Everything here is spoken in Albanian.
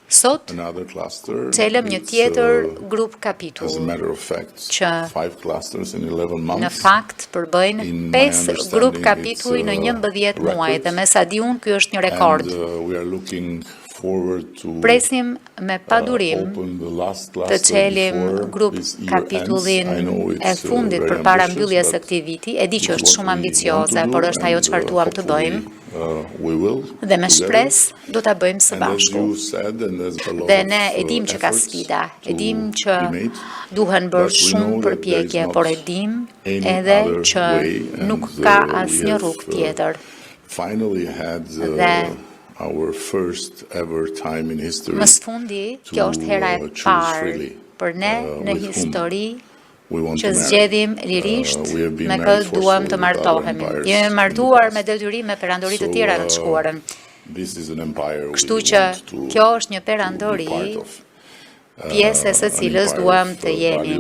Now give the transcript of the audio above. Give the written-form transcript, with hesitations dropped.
Sot, celëm një tjetër grup kapitull, që në fakt përbëjnë 5 grup kapitull në 11 muaj, dhe me sa di unë, ky është një rekord. Presim me padurim të celim grup kapitullin e fundit për para mbylljes së këtij viti. E di që është shumë ambicioze, por është ajo çfarë duam të bëjmë. Dhe me shpresë do ta bëjmë së bashku. Dhe ne e dim që ka sfida, e dim që duhen bërë shumë përpjekje, por e dim edhe që nuk ka asnjë rrugë tjetër. Dhe më sfundi, kjo është hera e parë për ne në histori që zgjedhim lirisht me kë duam të martohemi. Jemi martuar me detyrim me perandori të tjera në të shkuarën. Kështu që kjo është një perandori pjesë e së cilës duam të jemi.